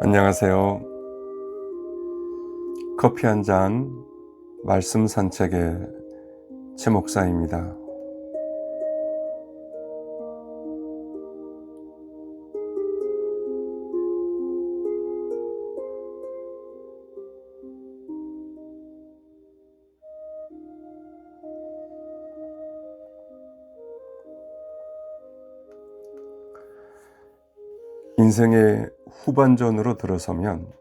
안녕하세요. 커피 한 잔 말씀 산책의 최 목사입니다. 인생의 후반전으로 들어서면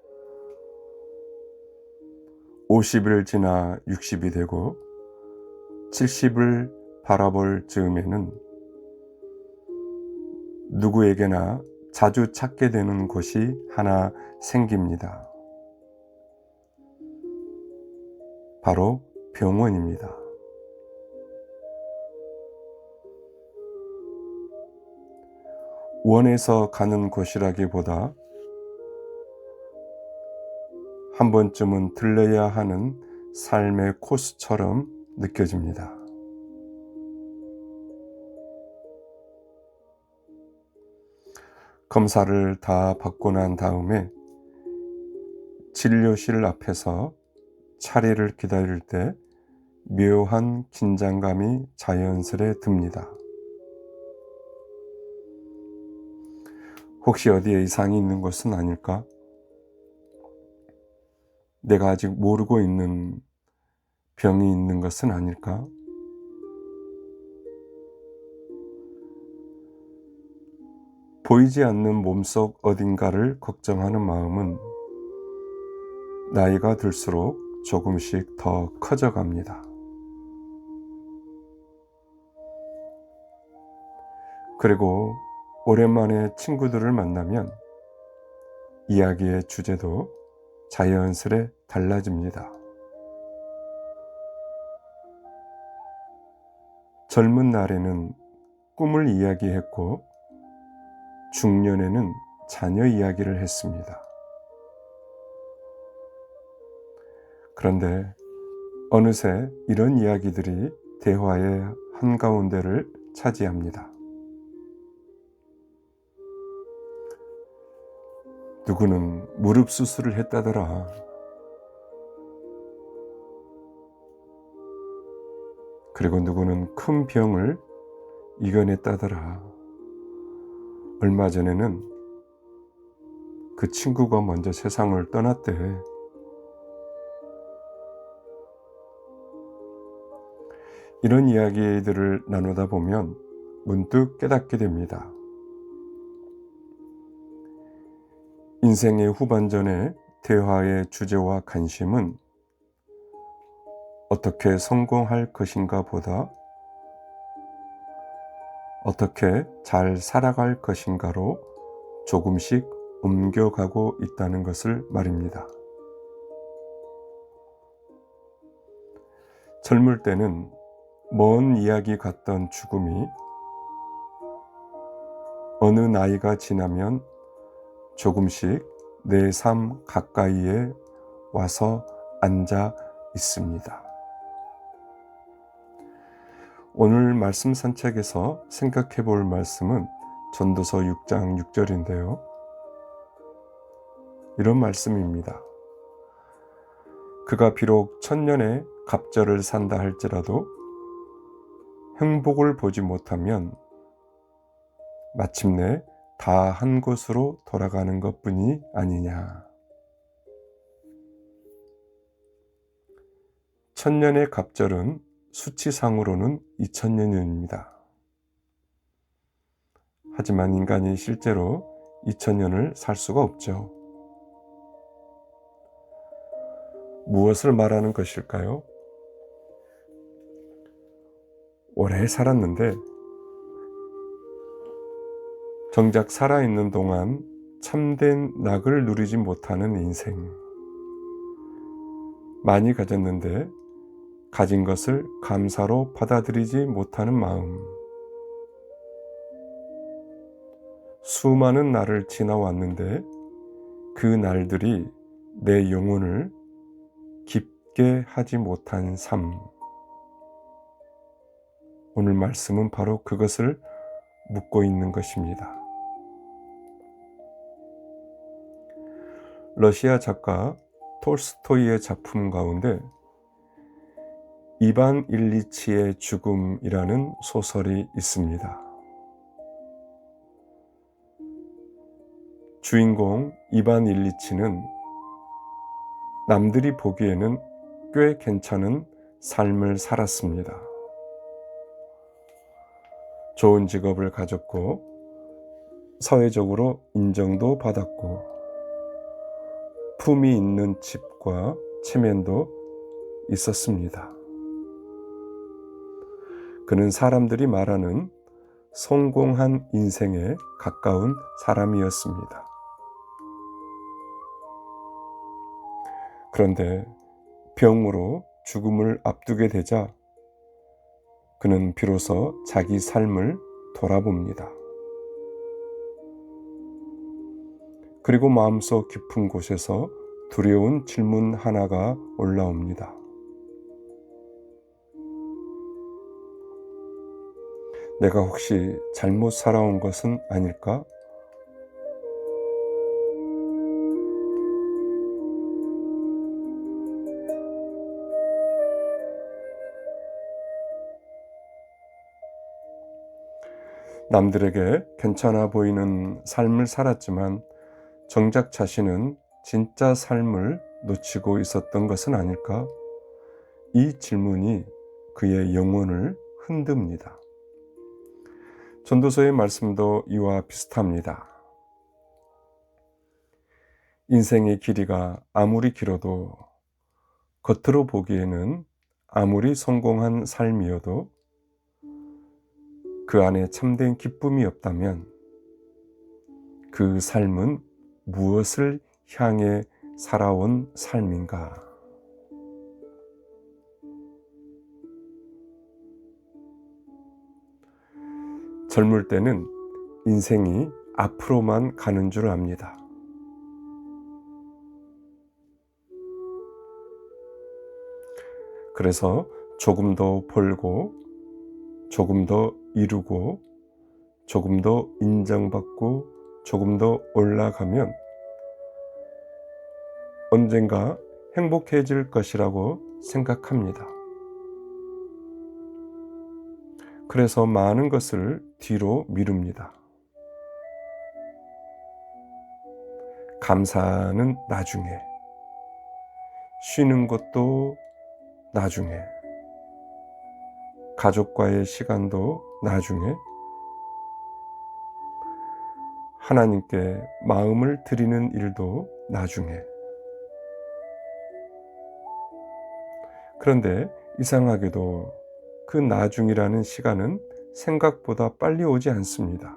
50을 지나 60이 되고 70을 바라볼 즈음에는 누구에게나 자주 찾게 되는 곳이 하나 생깁니다. 바로 병원입니다. 원해서 가는 곳이라기보다 한 번쯤은 들러야 하는 삶의 코스처럼 느껴집니다. 검사를 다 받고 난 다음에 진료실 앞에서 차례를 기다릴 때 묘한 긴장감이 자연스레 듭니다. 혹시 어디에 이상이 있는 것은 아닐까? 내가 아직 모르고 있는 병이 있는 것은 아닐까? 보이지 않는 몸속 어딘가를 걱정하는 마음은 나이가 들수록 조금씩 더 커져갑니다. 그리고 오랜만에 친구들을 만나면 이야기의 주제도 자연스레 달라집니다. 젊은 날에는 꿈을 이야기했고 중년에는 자녀 이야기를 했습니다. 그런데 어느새 이런 이야기들이 대화의 한가운데를 차지합니다. 누구는 무릎 수술을 했다더라. 그리고 누구는 큰 병을 이겨냈다더라. 얼마 전에는 그 친구가 먼저 세상을 떠났대. 이런 이야기들을 나누다 보면 문득 깨닫게 됩니다. 인생의 후반전에 대화의 주제와 관심은 어떻게 성공할 것인가 보다 어떻게 잘 살아갈 것인가로 조금씩 옮겨가고 있다는 것을 말입니다. 젊을 때는 먼 이야기 같던 죽음이 어느 나이가 지나면 조금씩 내 삶 가까이에 와서 앉아 있습니다. 오늘 말씀 산책에서 생각해 볼 말씀은 전도서 6장 6절인데요. 이런 말씀입니다. 그가 비록 천년의 갑절을 산다 할지라도 행복을 보지 못하면 마침내 다 한 곳으로 돌아가는 것뿐이 아니냐. 천년의 갑절은 수치상으로는 2000년입니다. 하지만 인간이 실제로 2000년을 살 수가 없죠. 무엇을 말하는 것일까요? 오래 살았는데 정작 살아있는 동안 참된 낙을 누리지 못하는 인생. 많이 가졌는데 가진 것을 감사로 받아들이지 못하는 마음. 수많은 날을 지나왔는데 그 날들이 내 영혼을 깊게 하지 못한 삶. 오늘 말씀은 바로 그것을 묻고 있는 것입니다. 러시아 작가 톨스토이의 작품 가운데 이반 일리치의 죽음이라는 소설이 있습니다. 주인공 이반 일리치는 남들이 보기에는 꽤 괜찮은 삶을 살았습니다. 좋은 직업을 가졌고 사회적으로 인정도 받았고 품위 있는 집과 체면도 있었습니다. 그는 사람들이 말하는 성공한 인생에 가까운 사람이었습니다. 그런데 병으로 죽음을 앞두게 되자 그는 비로소 자기 삶을 돌아봅니다. 그리고 마음속 깊은 곳에서 두려운 질문 하나가 올라옵니다. 내가 혹시 잘못 살아온 것은 아닐까? 남들에게 괜찮아 보이는 삶을 살았지만 정작 자신은 진짜 삶을 놓치고 있었던 것은 아닐까? 이 질문이 그의 영혼을 흔듭니다. 전도서의 말씀도 이와 비슷합니다. 인생의 길이가 아무리 길어도 겉으로 보기에는 아무리 성공한 삶이어도 그 안에 참된 기쁨이 없다면 그 삶은 무엇을 향해 살아온 삶인가? 젊을 때는 인생이 앞으로만 가는 줄 압니다. 그래서 조금 더 벌고, 조금 더 이루고, 조금 더 인정받고, 조금 더 올라가면 언젠가 행복해질 것이라고 생각합니다. 그래서 많은 것을 뒤로 미룹니다. 감사는 나중에, 쉬는 것도 나중에, 가족과의 시간도 나중에, 하나님께 마음을 드리는 일도 나중에. 그런데 이상하게도 그 나중이라는 시간은 생각보다 빨리 오지 않습니다.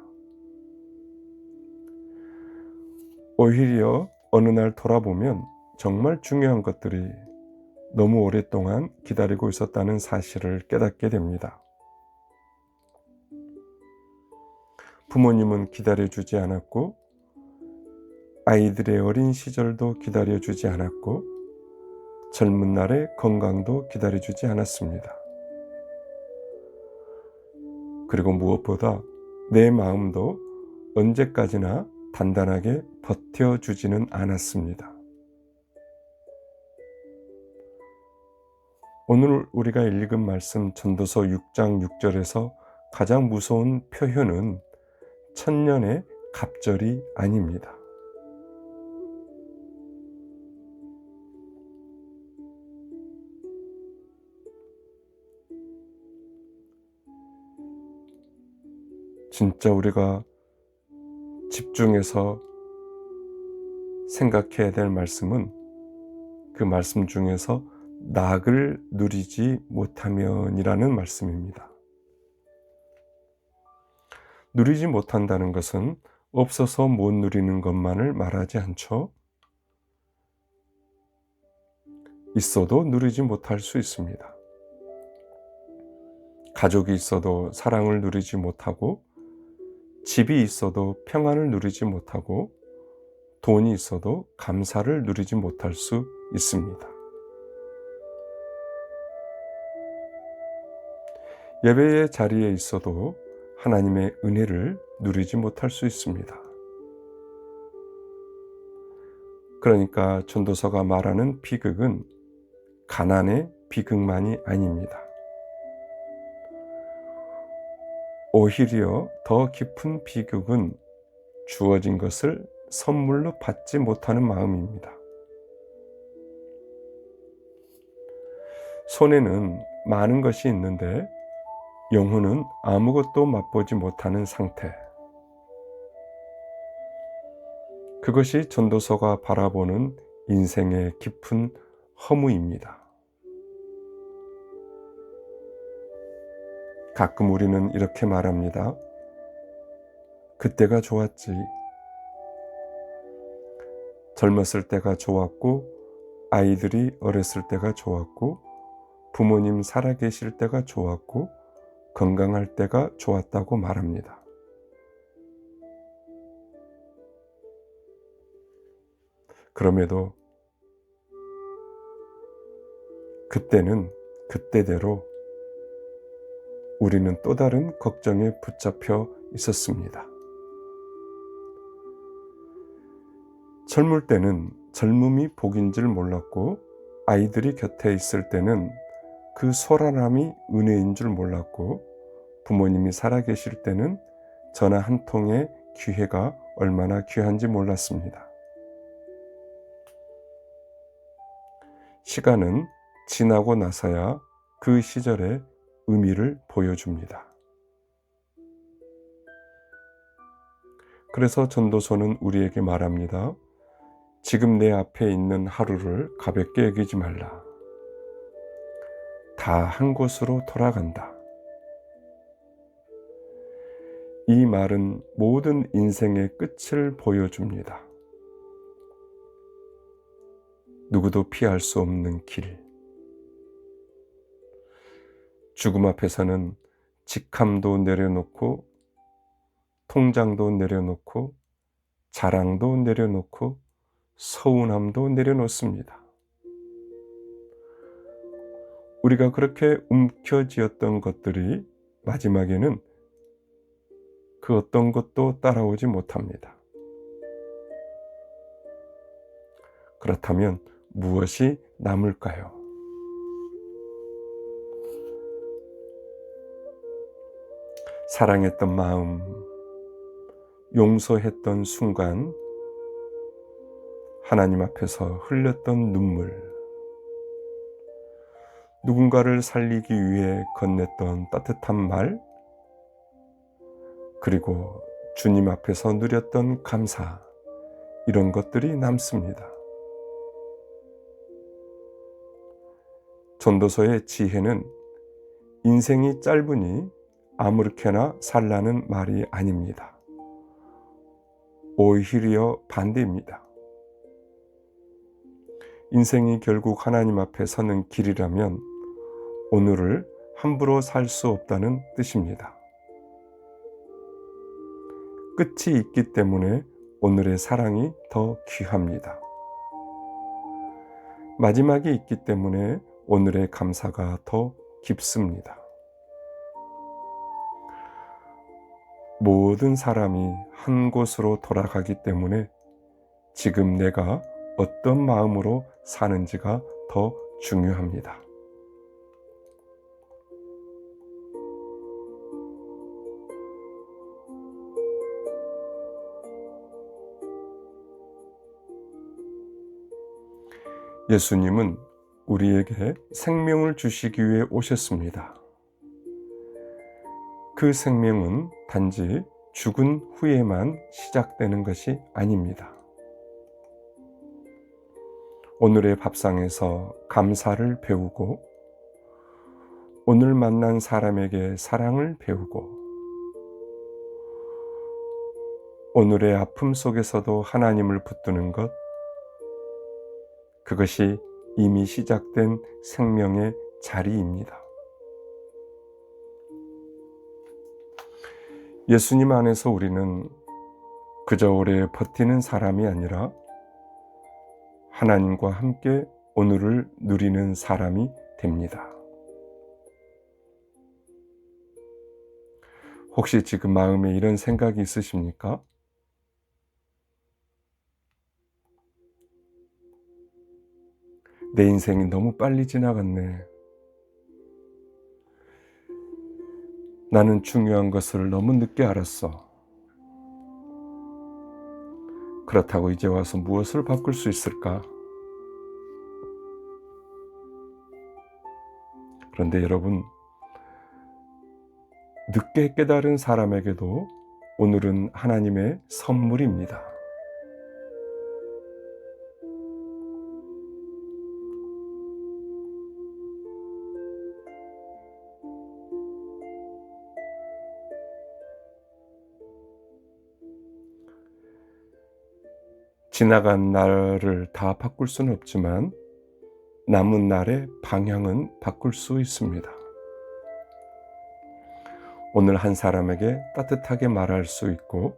오히려 어느 날 돌아보면 정말 중요한 것들이 너무 오랫동안 기다리고 있었다는 사실을 깨닫게 됩니다. 부모님은 기다려주지 않았고, 아이들의 어린 시절도 기다려주지 않았고, 젊은 날의 건강도 기다려주지 않았습니다. 그리고 무엇보다 내 마음도 언제까지나 단단하게 버텨주지는 않았습니다. 오늘 우리가 읽은 말씀 전도서 6장 6절에서 가장 무서운 표현은 천년의 갑절이 아닙니다. 진짜 우리가 집중해서 생각해야 될 말씀은 그 말씀 중에서 낙을 누리지 못하면이라는 말씀입니다. 누리지 못한다는 것은 없어서 못 누리는 것만을 말하지 않죠. 있어도 누리지 못할 수 있습니다. 가족이 있어도 사랑을 누리지 못하고, 집이 있어도 평안을 누리지 못하고, 돈이 있어도 감사를 누리지 못할 수 있습니다. 예배의 자리에 있어도 하나님의 은혜를 누리지 못할 수 있습니다. 그러니까 전도서가 말하는 비극은 가난의 비극만이 아닙니다. 오히려 더 깊은 비극은 주어진 것을 선물로 받지 못하는 마음입니다. 손에는 많은 것이 있는데 영혼은 아무것도 맛보지 못하는 상태. 그것이 전도서가 바라보는 인생의 깊은 허무입니다. 가끔 우리는 이렇게 말합니다. 그때가 좋았지. 젊었을 때가 좋았고, 아이들이 어렸을 때가 좋았고, 부모님 살아계실 때가 좋았고, 건강할 때가 좋았다고 말합니다. 그럼에도 그때는 그때대로 우리는 또 다른 걱정에 붙잡혀 있었습니다. 젊을 때는 젊음이 복인 줄 몰랐고, 아이들이 곁에 있을 때는 그 소란함이 은혜인 줄 몰랐고, 부모님이 살아계실 때는 전화 한 통의 기회가 얼마나 귀한지 몰랐습니다. 시간은 지나고 나서야 그 시절의 의미를 보여줍니다. 그래서 전도서는 우리에게 말합니다. 지금 내 앞에 있는 하루를 가볍게 여기지 말라. 다 한 곳으로 돌아간다. 이 말은 모든 인생의 끝을 보여줍니다. 누구도 피할 수 없는 길. 죽음 앞에서는 직함도 내려놓고, 통장도 내려놓고, 자랑도 내려놓고, 서운함도 내려놓습니다. 우리가 그렇게 움켜쥐었던 것들이 마지막에는 그 어떤 것도 따라오지 못합니다. 그렇다면 무엇이 남을까요? 사랑했던 마음, 용서했던 순간, 하나님 앞에서 흘렸던 눈물, 누군가를 살리기 위해 건넸던 따뜻한 말, 그리고 주님 앞에서 누렸던 감사, 이런 것들이 남습니다. 전도서의 지혜는 인생이 짧으니 아무렇게나 살라는 말이 아닙니다. 오히려 반대입니다. 인생이 결국 하나님 앞에 서는 길이라면 오늘을 함부로 살 수 없다는 뜻입니다. 끝이 있기 때문에 오늘의 사랑이 더 귀합니다. 마지막이 있기 때문에 오늘의 감사가 더 깊습니다. 모든 사람이 한 곳으로 돌아가기 때문에 지금 내가 어떤 마음으로 사는지가 더 중요합니다. 예수님은 우리에게 생명을 주시기 위해 오셨습니다. 그 생명은 단지 죽은 후에만 시작되는 것이 아닙니다. 오늘의 밥상에서 감사를 배우고, 오늘 만난 사람에게 사랑을 배우고, 오늘의 아픔 속에서도 하나님을 붙드는 것, 그것이 이미 시작된 생명의 자리입니다. 예수님 안에서 우리는 그저 오래 버티는 사람이 아니라 하나님과 함께 오늘을 누리는 사람이 됩니다. 혹시 지금 마음에 이런 생각이 있으십니까? 내 인생이 너무 빨리 지나갔네. 나는 중요한 것을 너무 늦게 알았어. 그렇다고 이제 와서 무엇을 바꿀 수 있을까? 그런데 여러분, 늦게 깨달은 사람에게도 오늘은 하나님의 선물입니다. 지나간 날을 다 바꿀 수는 없지만 남은 날의 방향은 바꿀 수 있습니다. 오늘 한 사람에게 따뜻하게 말할 수 있고,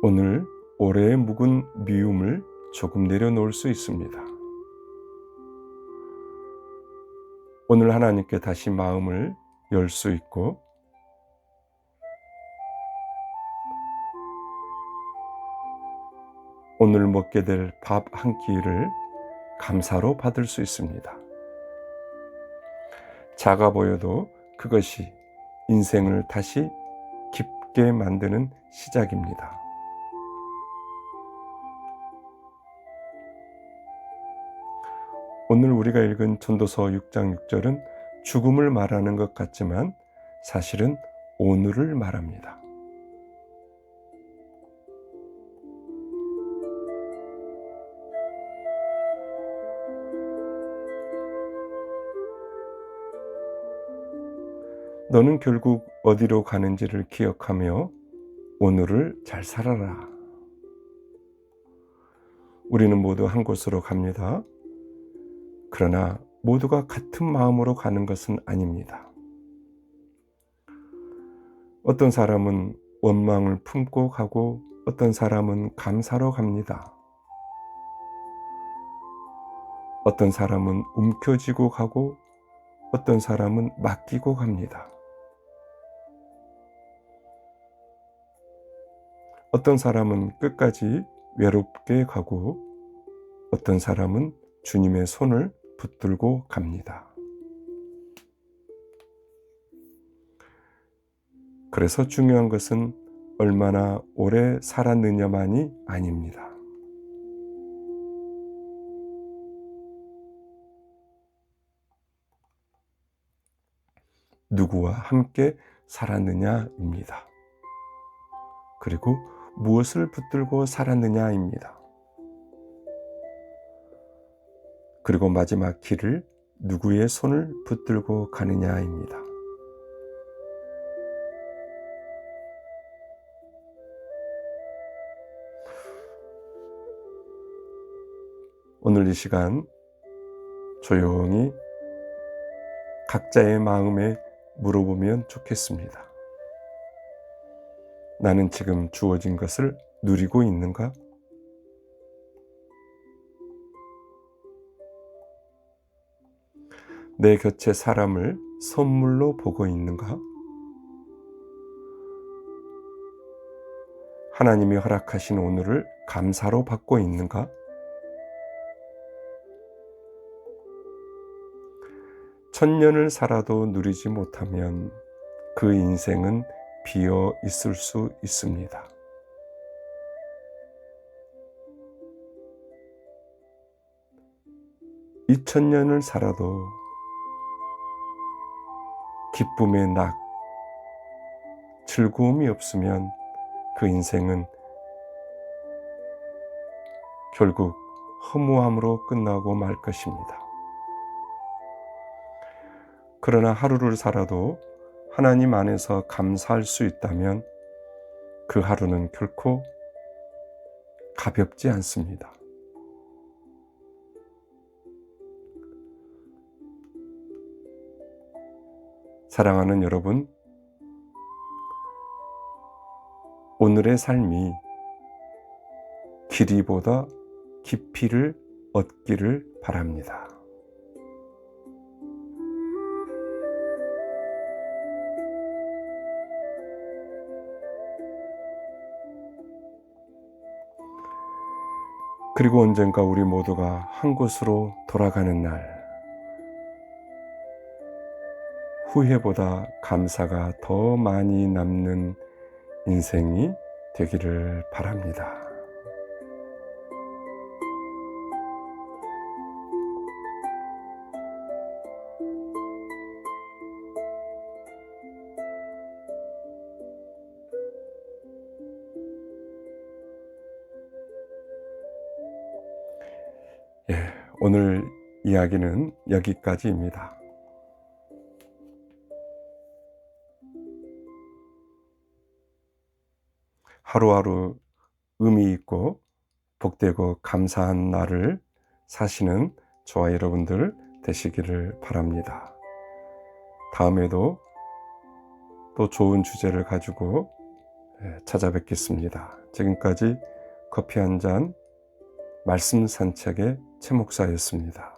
오늘 올해의 묵은 미움을 조금 내려놓을 수 있습니다. 오늘 하나님께 다시 마음을 열 수 있고, 오늘 먹게 될 밥 한 끼를 감사로 받을 수 있습니다. 작아 보여도 그것이 인생을 다시 깊게 만드는 시작입니다. 오늘 우리가 읽은 전도서 6장 6절은 죽음을 말하는 것 같지만 사실은 오늘을 말합니다. 너는 결국 어디로 가는지를 기억하며 오늘을 잘 살아라. 우리는 모두 한 곳으로 갑니다. 그러나 모두가 같은 마음으로 가는 것은 아닙니다. 어떤 사람은 원망을 품고 가고 어떤 사람은 감사로 갑니다. 어떤 사람은 움켜쥐고 가고 어떤 사람은 맡기고 갑니다. 어떤 사람은 끝까지 외롭게 가고 어떤 사람은 주님의 손을 붙들고 갑니다. 그래서 중요한 것은 얼마나 오래 살았느냐만이 아닙니다. 누구와 함께 살았느냐입니다. 그리고 무엇을 붙들고 살았느냐입니다. 그리고 마지막 길을 누구의 손을 붙들고 가느냐입니다. 오늘 이 시간 조용히 각자의 마음에 물어보면 좋겠습니다. 나는 지금 주어진 것을 누리고 있는가? 내 곁에 사람을 선물로 보고 있는가? 하나님이 허락하신 오늘을 감사로 받고 있는가? 천년을 살아도 누리지 못하면 그 인생은 비어 있을 수 있습니다. 이천년을 살아도 기쁨의 낙, 즐거움이 없으면 그 인생은 결국 허무함으로 끝나고 말 것입니다. 그러나 하루를 살아도 하나님 안에서 감사할 수 있다면 그 하루는 결코 가볍지 않습니다. 사랑하는 여러분, 오늘의 삶이 길이보다 깊이를 얻기를 바랍니다. 그리고 언젠가 우리 모두가 한 곳으로 돌아가는 날, 후회보다 감사가 더 많이 남는 인생이 되기를 바랍니다. 예, 오늘 이야기는 여기까지입니다. 하루하루 의미 있고 복되고 감사한 날을 사시는 저와 여러분들 되시기를 바랍니다. 다음에도 또 좋은 주제를 가지고 찾아뵙겠습니다. 지금까지 커피 한 잔 말씀 산책의 최 목사였습니다.